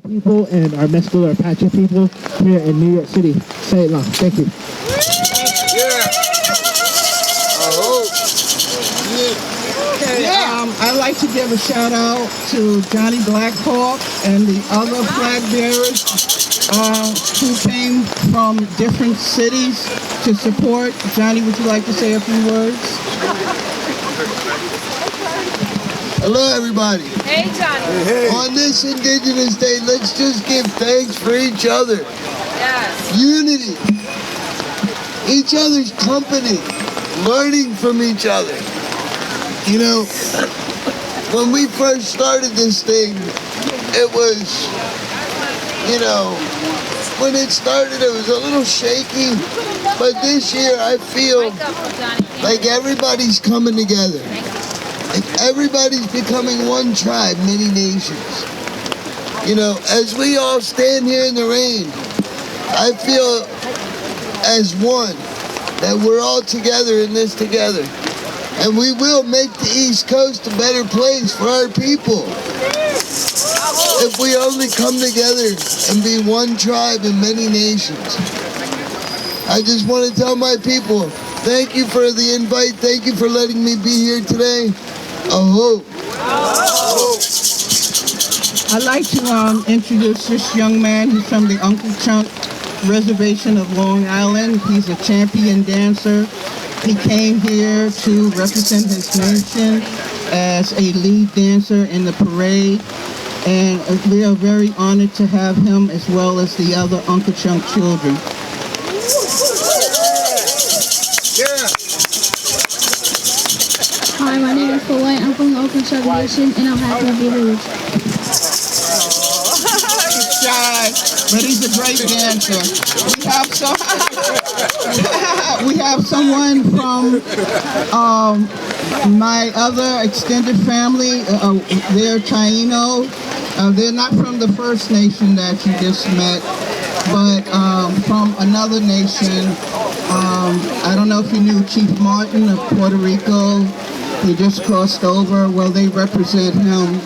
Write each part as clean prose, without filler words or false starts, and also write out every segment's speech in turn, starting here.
people and our Mescal or Apache people here in New York City. Say it loud. Thank you. I'd like to give a shout out to Johnny Blackhawk and the other flag bearers who came from different cities to support. Johnny, would you like to say a few words? Hello, everybody. Hey, Johnny. Hey. On this Indigenous Day, let's just give thanks for each other. Yes. Unity. Each other's company. Learning from each other. You know, when we first started this thing, it was, you know, when it started, it was a little shaky. But this year, I feel like everybody's coming together. Like everybody's becoming one tribe, many nations. You know, as we all stand here in the rain, I feel as one that we're all together in this together. And we will make the East Coast a better place for our people. If we only come together and be one tribe in many nations. I just want to tell my people, thank you for the invite. Thank you for letting me be here today. Aho. I'd like to introduce this young man. He's from the Uncle Chunk Reservation of Long Island. He's a champion dancer. He came here to represent his nation as a lead dancer in the parade. And we are very honored to have him as well as the other Uncle Chunk children. Hi, my name is White. I'm from the Oakland Subdivision, and I'm happy to be here with you. He's shy, but he's a great dancer. We have someone from my other extended family. They're Taino. They're not from the First Nation that you just met, but from another nation. I don't know if you knew Chief Martin of Puerto Rico. He just crossed over. Well, they represent him.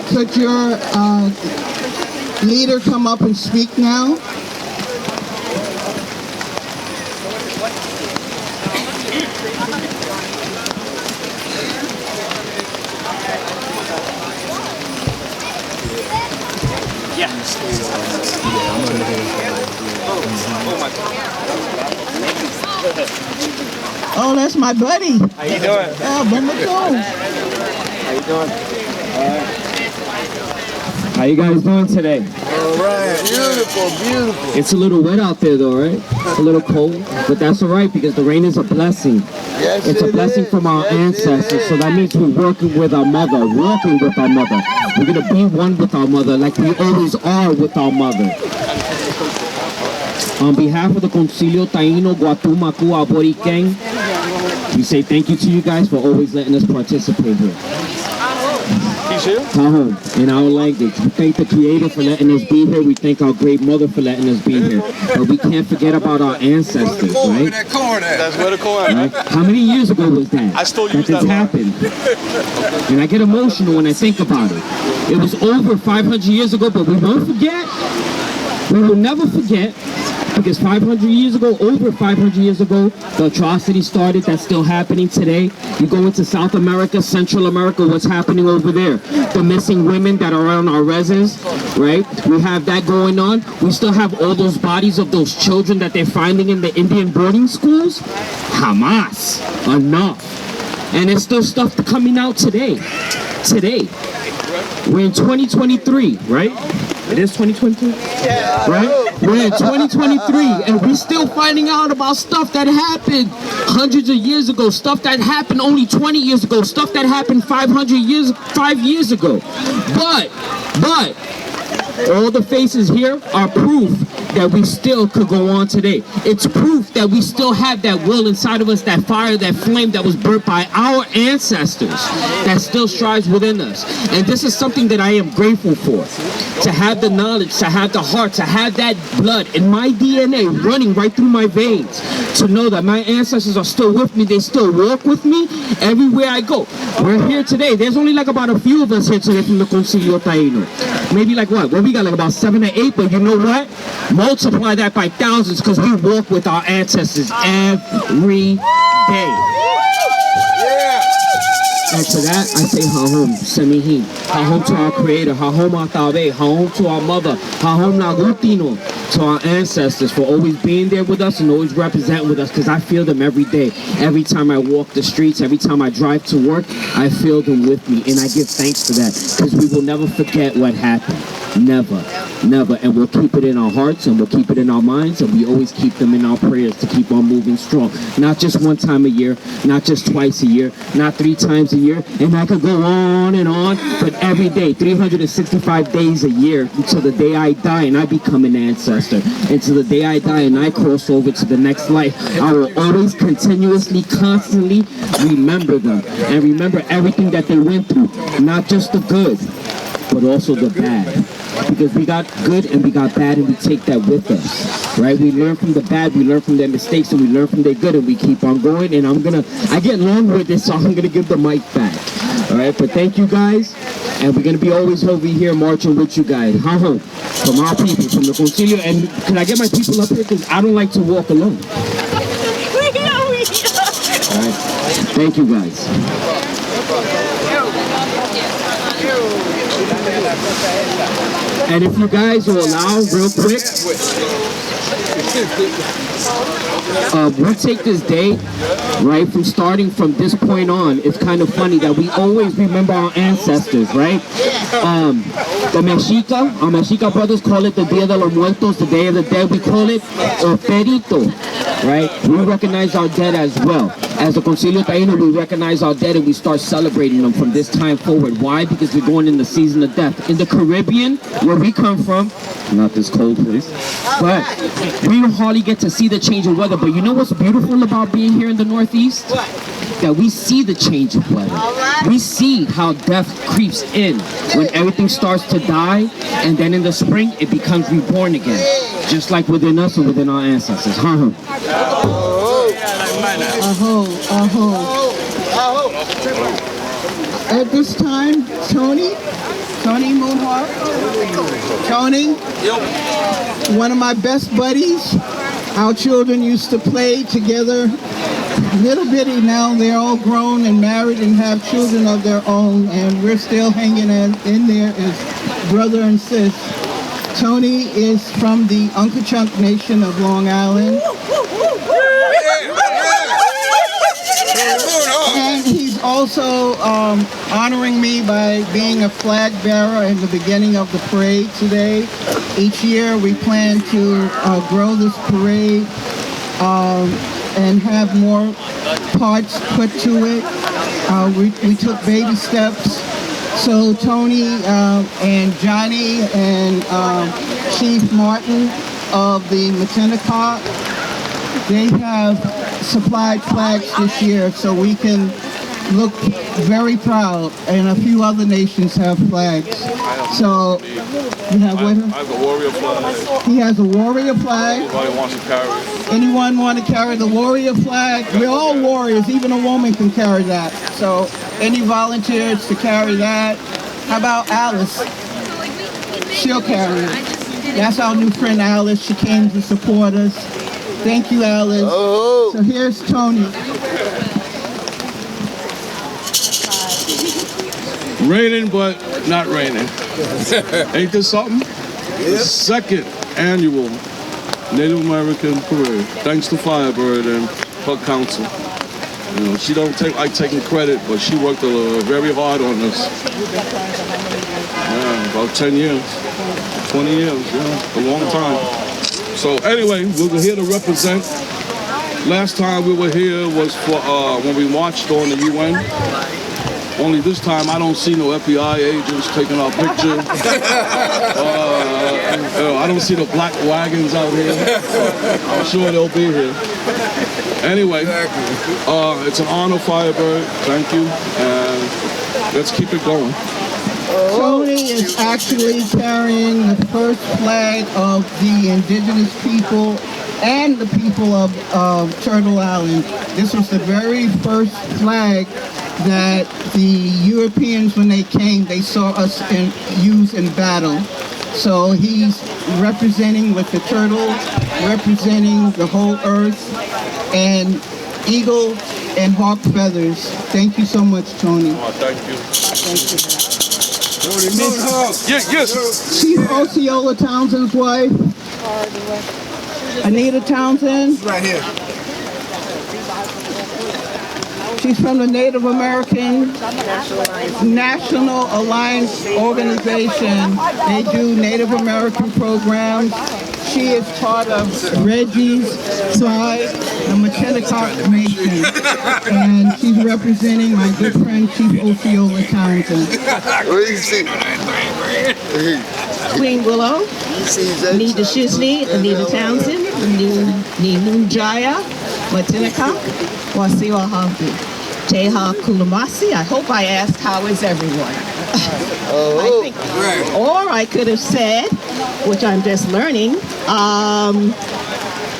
Could your leader come up and speak now? Oh, that's my buddy. How you doing? How you doing? How you guys doing today? All right. Beautiful, beautiful. It's a little wet out there though, right? It's a little cold, but that's all right because the rain is a blessing. Yes, it's a blessing from our ancestors, so that means we're working with our mother, We're going to be one with our mother like we always are with our mother. On behalf of the Concilio Taino Guatumacu Aborican, we say thank you to you guys for always letting us participate here. Tahoe, in our language. We thank the Creator for letting us be here. We thank our great mother for letting us be here. But we can't forget about our ancestors, right? That's where the corn. Right? How many years ago was that? I still use that happened. And I get emotional when I think about it. It was over 500 years ago, but we won't forget. We will never forget. Because 500 years ago, over 500 years ago, the atrocity started. That's still happening today. You go into South America, Central America, what's happening over there? The missing women that are on our residence, right? We have that going on. We still have all those bodies of those children that they're finding in the Indian boarding schools. Hamas. Enough. And there's still stuff coming out today. We're in 2023, right? It is 2023? Yeah. Right? We're in 2023 and we're still finding out about stuff that happened hundreds of years ago, stuff that happened only 20 years ago, stuff that happened 5 years ago. But all the faces here are proof that we still could go on today. It's proof that we still have that will inside of us, that fire, that flame that was burnt by our ancestors that still strives within us. And this is something that I am grateful for. To have the knowledge, to have the heart, to have that blood in my DNA running right through my veins. to know that my ancestors are still with me. They still walk with me everywhere I go. We're here today. There's only like about a few of us here today from the Concilio Taíno. Maybe like what? Well, we got like about 7 or 8, but you know what? Multiply that by thousands because we walk with our ancestors every day. And to that, I say Hahom, Semihin. Hahom to our Creator, Hahom Atabe, Hahom to our Mother, Hahom Nagutino, to our ancestors for always being there with us and always representing with us, because I feel them every day. Every time I walk the streets, every time I drive to work, I feel them with me, and I give thanks for that, because we will never forget what happened. Never, never. And we'll keep it in our hearts and we'll keep it in our minds, and we always keep them in our prayers to keep on moving strong. Not just one time a year, not just twice a year, not 3 times a year, and I could go on, but every day, 365 days a year until the day I die and I become an ancestor. Until the day I die and I cross over to the next life, I will always continuously, constantly remember them and remember everything that they went through, not just the good, but also the bad. Because we got good and we got bad, and we take that with us, right? We learn from the bad, we learn from their mistakes, and we learn from their good, and we keep on going. And I get long with this, so I'm gonna give the mic back. All right, but thank you guys, and we're gonna be always over here marching with you guys. From our people, from the Concilio. And can I get my people up here? Because I don't like to walk alone. All right, thank you guys. And if you guys will allow, real quick, we'll take this day, right, from starting from this point on. It's kind of funny that we always remember our ancestors, right? Our Mexica brothers call it the Dia de los Muertos, the Day of the Dead. We call it El Perito, right? We recognize our dead as well. As the Concilio Taíno, we recognize our dead and we start celebrating them from this time forward. Why? Because we're going in the season of death. In the Caribbean, where we come from, not this cold place, but we don't hardly get to see the change of weather. But you know what's beautiful about being here in the Northeast? That we see the change of weather. We see how death creeps in when everything starts to die, and then in the spring it becomes reborn again, just like within us and within our ancestors. At this time, Tony Moonhawk. Tony, one of my best buddies. Our children used to play together. Little bitty now, they're all grown and married and have children of their own, and we're still hanging in there as brother and sis. Tony is from the Uncle Chunk Nation of Long Island. And he's also honoring me by being a flag bearer in the beginning of the parade today. Each year we plan to grow this parade and have more parts put to it. We took baby steps. So Tony and Johnny and Chief Martin of the Matinaca, they have supplied flags this year so we can look very proud, and a few other nations have flags. So you have what? I have a warrior flag. He has a warrior flag. Anybody wants to carry it? Anyone want to carry the warrior flag? We're all warriors. Even a woman can carry that. So any volunteers to carry that? How about Alice? She'll carry it. That's our new friend Alice. She came to support us. Thank you, Alice. Oh. So here's Tony. Raining, but not raining. Ain't this something? The second annual Native American parade. Thanks to Firebird and her council. You know, she don't like taking credit, but she worked very hard on this. Yeah, about 10 years, 20 years, yeah, a long time. So anyway, we were here to represent. Last time we were here was for when we marched on the UN. Only this time I don't see no FBI agents taking our picture. I don't see the black wagons out here. I'm sure they'll be here. Anyway, it's an honor, Firebird. Thank you. And let's keep it going. Tony is actually carrying the first flag of the indigenous people and the people of Turtle Island. This was the very first flag that the Europeans, when they came, they saw us use in battle. So he's representing with the turtle, representing the whole earth, and eagle and hawk feathers. Thank you so much, Tony. Oh, thank you. Yes. Chief Osceola Townsend's wife, Anita Townsend. Right here. She's from the Native American National Alliance Organization. They do Native American programs. She is part of Reggie's tribe, the Machinacop Nation. And she's representing my good friend, Chief Osceola Townsend. What do you see? Queen Willow, Nita Shisley, Anita Townsend, Nunjaya, Matinaka, Wasiwa Hampi, Teha Kulamasi. I hope I asked how is everyone. I think, or I could have said, which I'm just learning,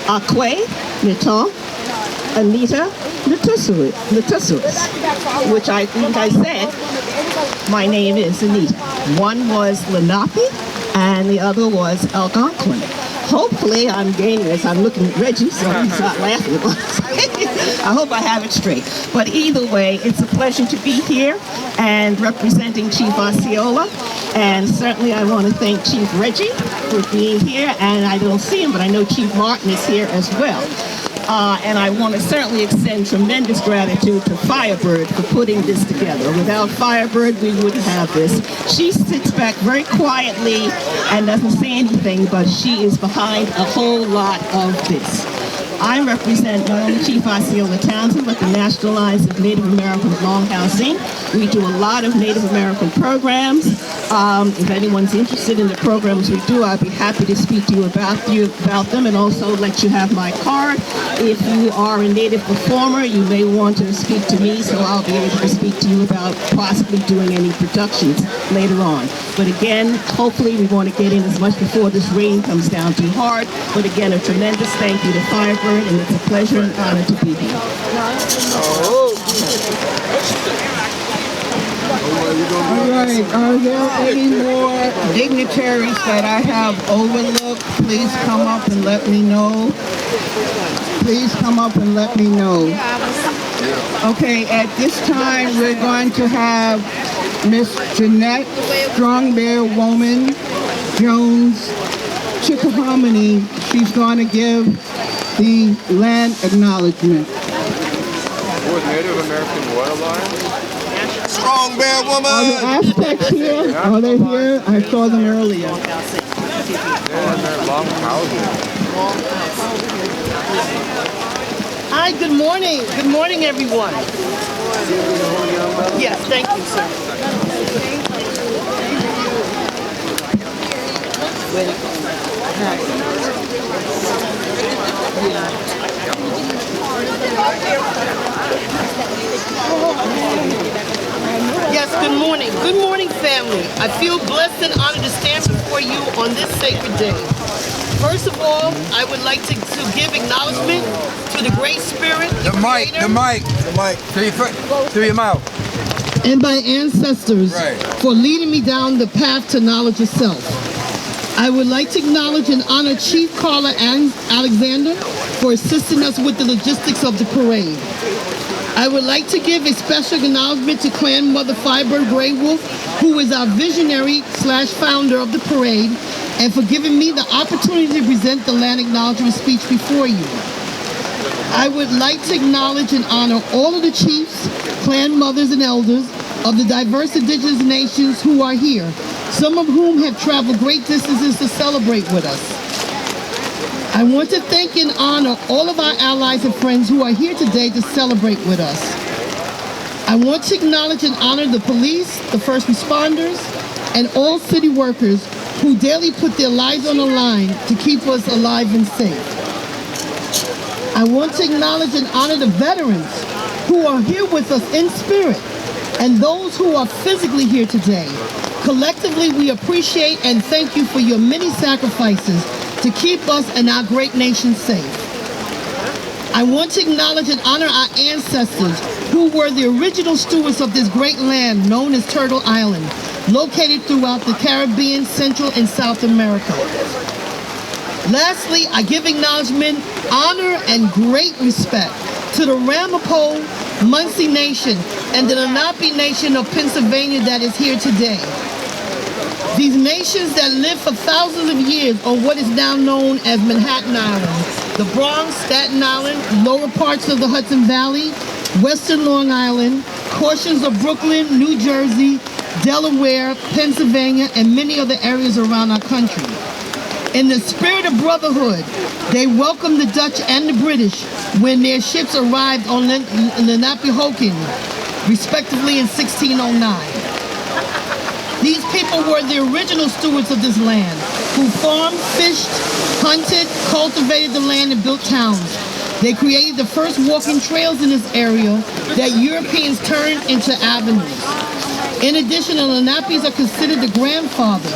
Akwe, Niton, Anita, Natusuris, which I think I said, my name is Anita. One was Lenape, and the other was Algonquin. Hopefully I'm gaining this. I'm looking at Reggie, so he's not laughing at what I'm saying. I hope I have it straight. But either way, it's a pleasure to be here and representing Chief Osceola. And certainly I want to thank Chief Reggie for being here. And I don't see him, but I know Chief Martin is here as well. And I want to certainly extend tremendous gratitude to Firebird for putting this together. Without Firebird, we wouldn't have this. She sits back very quietly and doesn't say anything, but she is behind a whole lot of this. I represent not only Chief Osceola Townsend, but the National Alliance of Native Americans Longhousing. We do a lot of Native American programs. If anyone's interested in the programs we do, I'd be happy to speak to you about them, and also let you have my card. If you are a Native performer, you may want to speak to me, so I'll be able to speak to you about possibly doing any productions later on. But again, hopefully we want to get in as much before this rain comes down too hard. But again, a tremendous thank you to Firebird, and it's a pleasure and honor to be here. All right, are there any more dignitaries that I have overlooked? Please come up and let me know. Please come up and let me know. Okay, at this time, we're going to have Miss Jeanette Strong Bear Woman Jones Chickahominy. She's going to give the land acknowledgement. Native American Water Line? Strong Bear Woman! Are the Aztecs here? Are they here? I saw them earlier. Hi, good morning. Good morning, everyone. Yes, thank you, sir. Yes, good morning. Good morning, family. I feel blessed and honored to stand before you on this sacred day. First of all, I would like to give acknowledgement to the Great Spirit, the mic, through your mouth. and my ancestors for leading me down the path to knowledge of self. I would like to acknowledge and honor Chief Carla Alexander for assisting us with the logistics of the parade. I would like to give a special acknowledgement to Clan Mother Firebird Grey Wolf, who is our visionary / founder of the parade, and for giving me the opportunity to present the land acknowledgement speech before you. I would like to acknowledge and honor all of the chiefs, clan mothers, and elders of the diverse indigenous nations who are here, some of whom have traveled great distances to celebrate with us. I want to thank and honor all of our allies and friends who are here today to celebrate with us. I want to acknowledge and honor the police, the first responders, and all city workers who daily put their lives on the line to keep us alive and safe. I want to acknowledge and honor the veterans who are here with us in spirit, and those who are physically here today, Collectively, we appreciate and thank you for your many sacrifices to keep us and our great nation safe. I want to acknowledge and honor our ancestors who were the original stewards of this great land known as Turtle Island, located throughout the Caribbean, Central, and South America. Lastly, I give acknowledgement, honor, and great respect to the Ramapo Muncie Nation and the Lenape Nation of Pennsylvania that is here today. These nations that lived for thousands of years on what is now known as Manhattan Island, the Bronx, Staten Island, lower parts of the Hudson Valley, Western Long Island, portions of Brooklyn, New Jersey, Delaware, Pennsylvania, and many other areas around our country. In the spirit of brotherhood, they welcomed the Dutch and the British when their ships arrived on Lenapehoking, respectively in 1609. These people were the original stewards of this land, who farmed, fished, hunted, cultivated the land, and built towns. They created the first walking trails in this area that Europeans turned into avenues. In addition, the Lenapes are considered the grandfathers,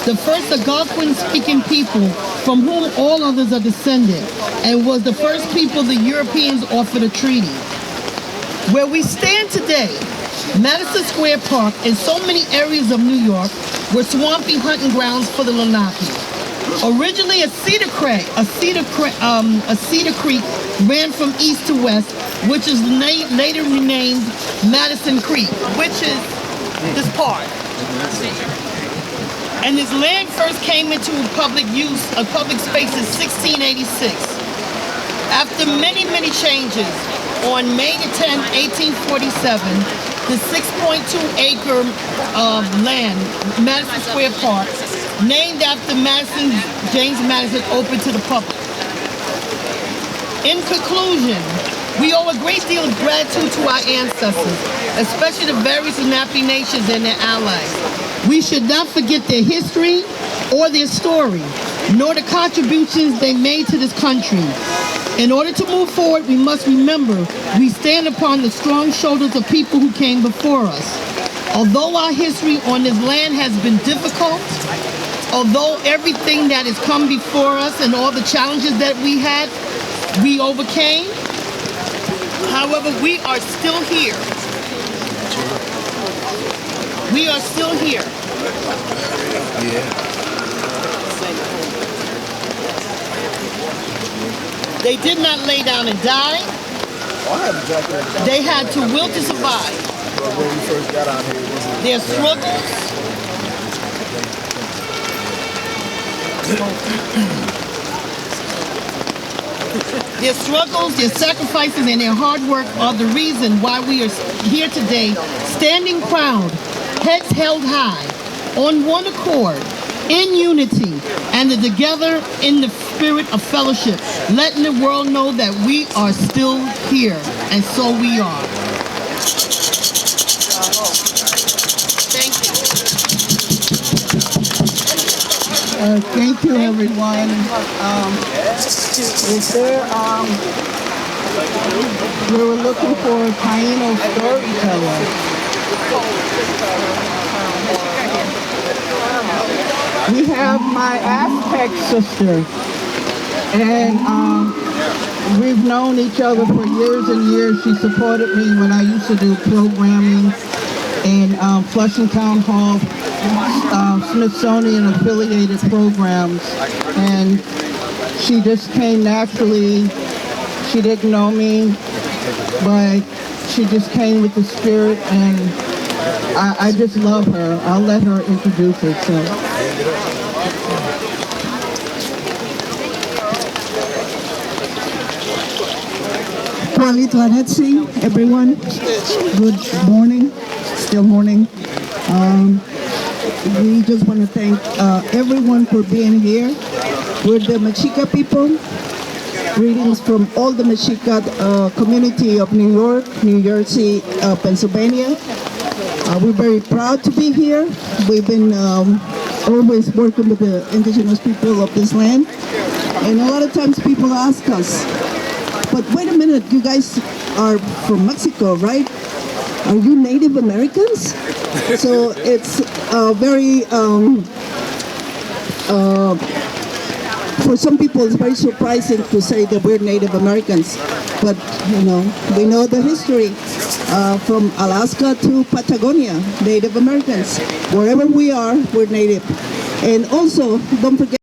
the first Algonquin-speaking people from whom all others are descended, and was the first people the Europeans offered a treaty. Where we stand today, Madison Square Park and so many areas of New York were swampy hunting grounds for the Lenape. Originally, a cedar creek ran from east to west, which is later renamed Madison Creek, which is this part. And this land first came into public use, a public space in 1686. After many, many changes, on May 10, 1847, the 6.2-acre land, Madison Square Park, named after James Madison, opened to the public. In conclusion, we owe a great deal of gratitude to our ancestors, especially the various Lenape nations and their allies. We should not forget their history or their story, nor the contributions they made to this country. In order to move forward, we must remember we stand upon the strong shoulders of people who came before us. Although our history on this land has been difficult, although everything that has come before us and all the challenges that we had, we overcame, however, we are still here. We are still here. They did not lay down and die. They had to will to survive. Their struggles, their sacrifices, and their hard work are the reason why we are here today, standing proud, heads held high, on one accord, in unity, and together in the spirit of fellowship, letting the world know that we are still here, and so we are. Thank you. Thank you, everyone. We were looking for a Taino storyteller. We have my Aztec sister, and we've known each other for years and years. She supported me when I used to do programming in Flushing Town Hall, Smithsonian affiliated programs, and she just came naturally. She didn't know me, but she just came with the spirit, and I just love her. I'll let her introduce herself. Everyone, good morning, still morning. We just want to thank everyone for being here. We're the Mexica people. Greetings from all the Mexica community of New York, New Jersey, Pennsylvania. We're very proud to be here. We've been always working with the indigenous people of this land. And a lot of times people ask us, but wait a minute, you guys are from Mexico, right? are you Native Americans? So it's very, for some people it's very surprising to say that we're Native Americans, but you know, we know the history from Alaska to Patagonia, Native Americans. Wherever we are, we're Native. And also, don't forget